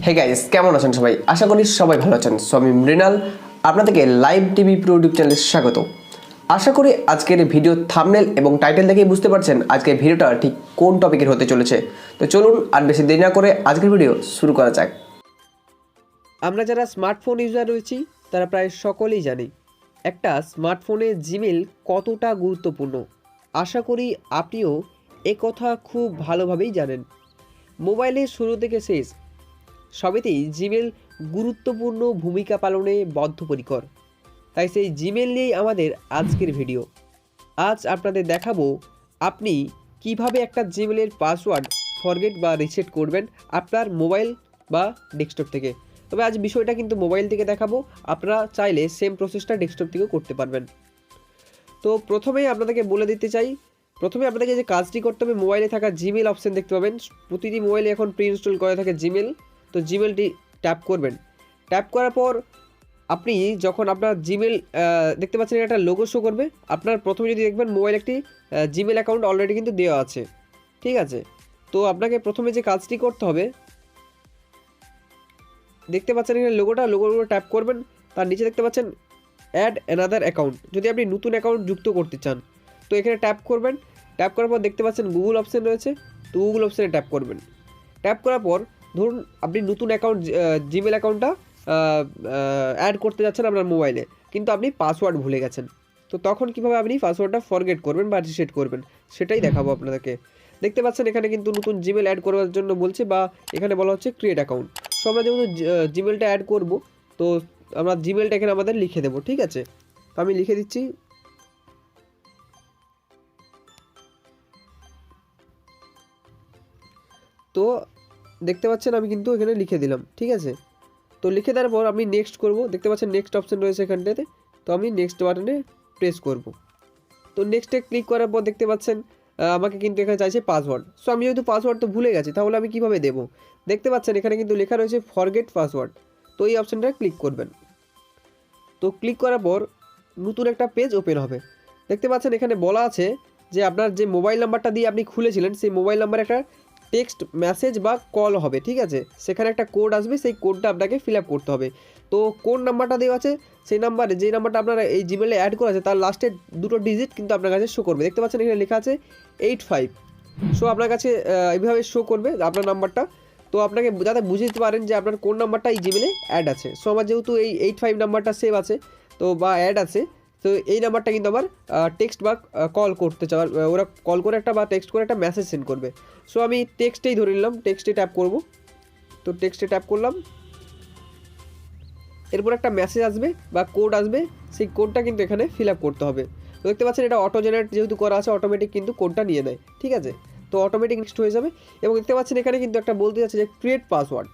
Hey guys, কেমন আছেন সবাই? আশা করি সবাই ভালো আছেন। সো আমি মৃণাল, আপনাদেরকে লাইভ টিভি প্রো ইউটিউব চ্যানেলে স্বাগত। আশা করি আজকের ভিডিও থাম্বনেল এবং টাইটেল দেখেই বুঝতে পারছেন আজকের ভিডিওটা ঠিক কোন টপিকের হতে চলেছে। তো চলুন আর বেশি দেরি না করে আজকের ভিডিও শুরু করা যাক। আমরা যারা স্মার্টফোন ইউজার রয়েছি তারা প্রায় সকলেই জানি একটা স্মার্টফোনে জিমেল কতটা গুরুত্বপূর্ণ। আশা করি আপনিও এ কথা খুব ভালোভাবেই জানেন। মোবাইলের শুরু থেকে শেষ সবেতেই জিমেল গুরুত্বপূর্ণ ভূমিকা পালনে বদ্ধপরিকর। তাই সেই জিমেল নিয়েই আমাদের আজকের ভিডিও। আজ আপনাদের দেখাবো আপনি কিভাবে একটা জিমেলের পাসওয়ার্ড ফরগেট বা রিসেট করবেন আপনার মোবাইল বা ডেস্কটপ থেকে। তবে আজ বিষয়টা কিন্তু মোবাইল থেকে দেখাবো, আপনারা চাইলে সেম প্রসেসটা ডেস্কটপ থেকেও করতে পারবেন। তো প্রথমেই আপনাদেরকে বলে দিতে চাই, প্রথমে আপনাদেরকে যে কাজটি করতে হবে, মোবাইলে থাকা জিমেল অপশান দেখতে পাবেন। প্রতিটি মোবাইলে এখন প্রি ইনস্টল করা থাকে জিমেল। তো জিমেলটি ট্যাপ করবেন। ট্যাপ করার পর আপনি যখন আপনার জিমেল দেখতে পাচ্ছেন একটা লোগো শো করবে। আপনার প্রথমে যদি দেখবেন মোবাইল একটি জিমেল অ্যাকাউন্ট অলরেডি কিন্তু দেওয়া আছে, ঠিক আছে। তো আপনাকে প্রথমে যে কাজটি করতে হবে, দেখতে পাচ্ছেন এখানে লোগোগুলো ট্যাপ করবেন। তার নিচে দেখতে পাচ্ছেন অ্যাড অ্যানাদার অ্যাকাউন্ট, যদি আপনি নতুন অ্যাকাউন্ট যুক্ত করতে চান তো এখানে ট্যাপ করবেন। ট্যাপ করার পর দেখতে পাচ্ছেন গুগল অপশান রয়েছে, তো গুগল অপশানে ট্যাপ করবেন। ট্যাপ করার পর ধরুন আপনি নতুন অ্যাকাউন্ট জিমেল অ্যাকাউন্টটা অ্যাড করতে যাচ্ছেন আপনার মোবাইলে, কিন্তু আপনি পাসওয়ার্ড ভুলে গেছেন। তো তখন কীভাবে আপনি পাসওয়ার্ডটা ফরগেট করবেন বা রিসেট করবেন সেটাই দেখাবো আপনাদেরকে। দেখতে পাচ্ছেন এখানে কিন্তু নতুন জিমেল অ্যাড করার জন্য বলছে, বা এখানে বলা হচ্ছে ক্রিয়েট অ্যাকাউন্ট। সো আমরা যেহেতু জিমেলটা অ্যাড করব, তো আমরা জিমেলটা এখানে আমাদের লিখে দেবো, ঠিক আছে। তো আমি লিখে দিচ্ছি। তো দেখতে পাচ্ছেন আমি কিন্তু এখানে লিখে দিলাম, ঠিক আছে। তো লিখে দেওয়ার পর আমি নেক্সট করব। দেখতে পাচ্ছেন নেক্সট অপশান রয়েছে এখানটাতে, তো আমি নেক্সট বাটনে প্রেস করব। তো নেক্সটে ক্লিক করার পর দেখতে পাচ্ছেন আমাকে কিন্তু এখানে চাইছে পাসওয়ার্ড। সো আমি যেহেতু পাসওয়ার্ড তো ভুলে গেছি, তাহলে আমি কীভাবে দেবো? দেখতে পাচ্ছেন এখানে কিন্তু লেখা রয়েছে ফরগেট পাসওয়ার্ড। তো এই অপশানটা ক্লিক করবেন। তো ক্লিক করার পর নতুন একটা পেজ ওপেন হবে। দেখতে পাচ্ছেন এখানে বলা আছে যে আপনার যে মোবাইল নাম্বারটা দিয়ে আপনি খুলেছিলেন সেই মোবাইল নাম্বারে একটা টেক্সট মেসেজ বা কল হবে, ঠিক আছে। সেখানে একটা কোড আসবে, সেই কোডটা আপনাকে ফিল আপ করতে হবে। তো কোন নাম্বারটা দেওয়া আছে সেই নাম্বারে, যেই নাম্বারটা আপনারা এই জিমেলে অ্যাড করা আছে তার লাস্টের দুটো ডিজিট কিন্তু আপনার কাছে শো করবে। দেখতে পাচ্ছেন এখানে লেখা আছে 85। সো আপনার কাছে এইভাবে শো করবে আপনার নাম্বারটা। তো আপনাকে যাতে বুঝে দিতে পারেন যে আপনার কোন নাম্বারটা এই জিমেলে অ্যাড আছে। সো আমার যেহেতু এই 85 নাম্বারটা সেভ আছে তো বা অ্যাড আছে, তো এই নাম্বারটা কিন্তু আমার টেক্সট বা কল করতে চাওয়ার, ওরা কল করে একটা বা টেক্সট করে একটা মেসেজ সেন্ড করবে। সো আমি টেক্সটেই ধরে নিলাম, টেক্সটে ট্যাপ করব। তো টেক্সটে ট্যাপ করলাম, এরপর একটা মেসেজ আসবে বা কোড আসবে, সেই কোডটা কিন্তু এখানে ফিল আপ করতে হবে। তো দেখতে পাচ্ছেন এটা অটো জেনারেট যেহেতু করা আছে, অটোমেটিক কিন্তু কোডটা নিয়ে নেয়, ঠিক আছে। তো অটোমেটিক নেক্সট হয়ে যাবে। এবং দেখতে পাচ্ছেন এখানে কিন্তু একটা বলতে যাচ্ছে যে ক্রিয়েট পাসওয়ার্ড।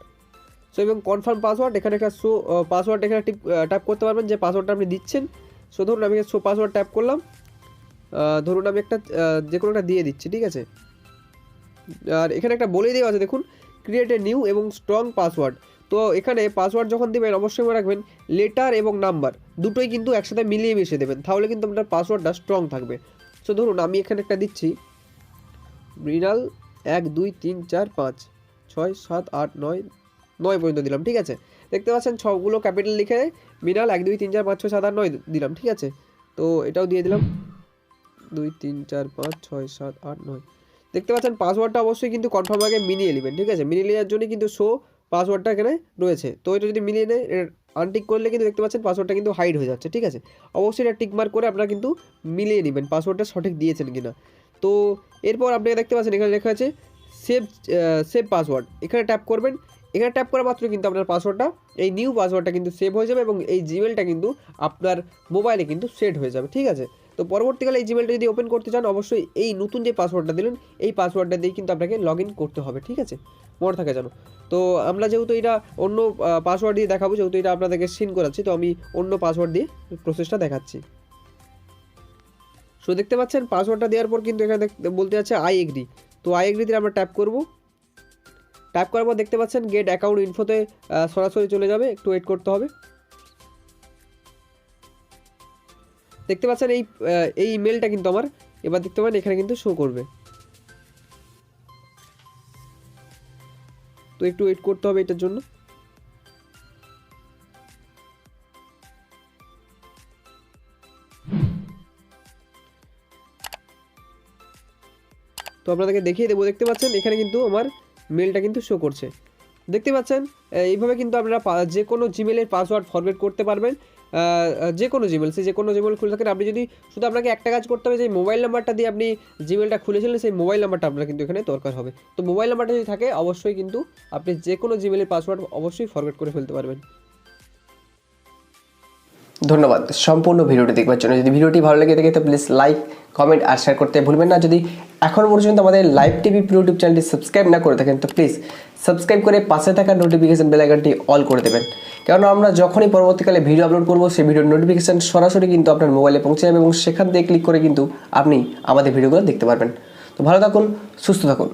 সো এবং কনফার্ম পাসওয়ার্ড, এখানে একটা শো পাসওয়ার্ড এখানে ট্যাপ করতে পারবেন যে পাসওয়ার্ডটা আপনি দিচ্ছেন। সো ধরুন আমি শো পাসওয়ার্ড ট্যাপ করলাম। ধরুন আমি একটা যে কোনো একটা দিয়ে দিচ্ছি, ঠিক আছে। আর এখানে একটা বলে দেওয়া আছে দেখুন, ক্রিয়েট এ নিউ এবং স্ট্রং পাসওয়ার্ড। তো এখানে পাসওয়ার্ড যখন দেবেন অবশ্যই মনে রাখবেন লেটার এবং নাম্বার দুটোই কিন্তু একসাথে মিলিয়ে মিশিয়ে দেবেন, তাহলে কিন্তু আপনার পাসওয়ার্ডটা স্ট্রং থাকবে। সো ধরুন আমি এখানে একটা দিচ্ছি, মৃণাল 1 2 3 4 5 6 7 8 9 9 পর্যন্ত দিলাম, ঠিক আছে। দেখতে পাচ্ছেন সবগুলো ক্যাপিটাল লিখে মৃণাল 1 2 3 4 5 6 7 8 9 দিলাম, ঠিক আছে। তো এটাও দিয়ে দিলাম 2 3 4 5 6 7 8 9। দেখতে পাচ্ছেন পাসওয়ার্ডটা অবশ্যই কিন্তু কনফার্ম আগে মিলিয়ে নেবেন, ঠিক আছে। মিলিয়ে নেওয়ার জন্য কিন্তু শো পাসওয়ার্ডটা এখানে রয়েছে। তো এটা যদি মিলিয়ে নেয়, আনটিক করলে কিন্তু দেখতে পাচ্ছেন পাসওয়ার্ডটা কিন্তু হাইড হয়ে যাচ্ছে, ঠিক আছে। অবশ্যই এটা টিকমার্ক করে আপনারা কিন্তু মিলিয়ে নেবেন পাসওয়ার্ডটা সঠিক দিয়েছেন কিনা। তো এরপর আপনারা দেখতে পাচ্ছেন এখানে লেখা আছে সেভ পাসওয়ার্ড। এখানে ট্যাপ করবেন। এখানে ট্যাপ করা মাত্র কিন্তু আপনার পাসওয়ার্ডটা, এই নিউ পাসওয়ার্ডটা কিন্তু সেভ হয়ে যাবে এবং এই জিমেলটা কিন্তু আপনার মোবাইলে কিন্তু সেট হয়ে যাবে, ঠিক আছে। তো পরবর্তীকালে এই জিমেলটা যদি ওপেন করতে চান অবশ্যই এই নতুন যে পাসওয়ার্ডটা দিলেন এই পাসওয়ার্ডটা দিয়ে কিন্তু আপনাকে লগ ইন করতে হবে, ঠিক আছে। মনে থাকে জানো। তো আমরা যেহেতু এটা অন্য পাসওয়ার্ড দিয়ে দেখাবো, যেহেতু এটা আপনাদেরকে সিন করাচ্ছি, তো আমি অন্য পাসওয়ার্ড দিয়ে প্রসেসটা দেখাচ্ছি। সো দেখতে পাচ্ছেন পাসওয়ার্ডটা দেওয়ার পর কিন্তু এখানে বলতে যাচ্ছে আই এগ্রি। তো আই এগ্রিতে আমরা ট্যাপ করব। ট্যাপ করার পর দেখতে পাচ্ছেন গেট অ্যাকাউন্ট ইনফোতে সরাসরি চলে যাবে, একটু ওয়েট করতে হবে। দেখতে পাচ্ছেন এই ইমেলটা কিন্তু আমার এবার দেখতে পারেন এখানে কিন্তু শো করবে। তো একটু ওয়েট করতে হবে এটার জন্য। আপনাদেরকে দেখিয়ে দেবো। দেখতে পাচ্ছেন এখানে কিন্তু আমার মেলটা কিন্তু শো করছে, দেখতে পাচ্ছেন। এইভাবে কিন্তু আপনারা যে কোনো জিমেলের পাসওয়ার্ড ফরম্যাট করতে পারবেন। যে কোনো জিমেল, সে যে কোনো জিমেল খুলে থাকেন, আপনি যদি শুধু আপনাকে একটা কাজ করতে হবে, যে মোবাইল নাম্বারটা দিয়ে আপনি জিমেলটা খুলেছিলেন সেই মোবাইল নাম্বারটা আপনার কিন্তু এখানে দরকার হবে। তো মোবাইল নাম্বারটা যদি থাকে অবশ্যই কিন্তু আপনি যে কোনো জিমেলের পাসওয়ার্ড অবশ্যই ফরম্যাট করে ফেলতে পারবেন। ধন্যবাদ সম্পূর্ণ ভিডিওটি দেখবার জন্য। যদি ভিডিওটি ভালো লেগে থাকে তো প্লিজ লাইক, কমেন্ট আর শেয়ার করতে ভুলবেন না। যদি এখনও পর্যন্ত আমাদের লাইভ টিভি ইউটিউব চ্যানেলটি সাবস্ক্রাইব না করে থাকেন তো প্লিজ সাবস্ক্রাইব করে পাশে থাকা নোটিফিকেশন বেল আইকনটি অল করে দেবেন, কারণ আমরা যখনই পরবর্তীকালে ভিডিও আপলোড করবো সেই ভিডিওর নোটিফিকেশান সরাসরি কিন্তু আপনার মোবাইলে পৌঁছে যাবে এবং সেখান থেকে ক্লিক করে কিন্তু আপনি আমাদের ভিডিওগুলো দেখতে পারবেন। তো ভালো থাকুন, সুস্থ থাকুন।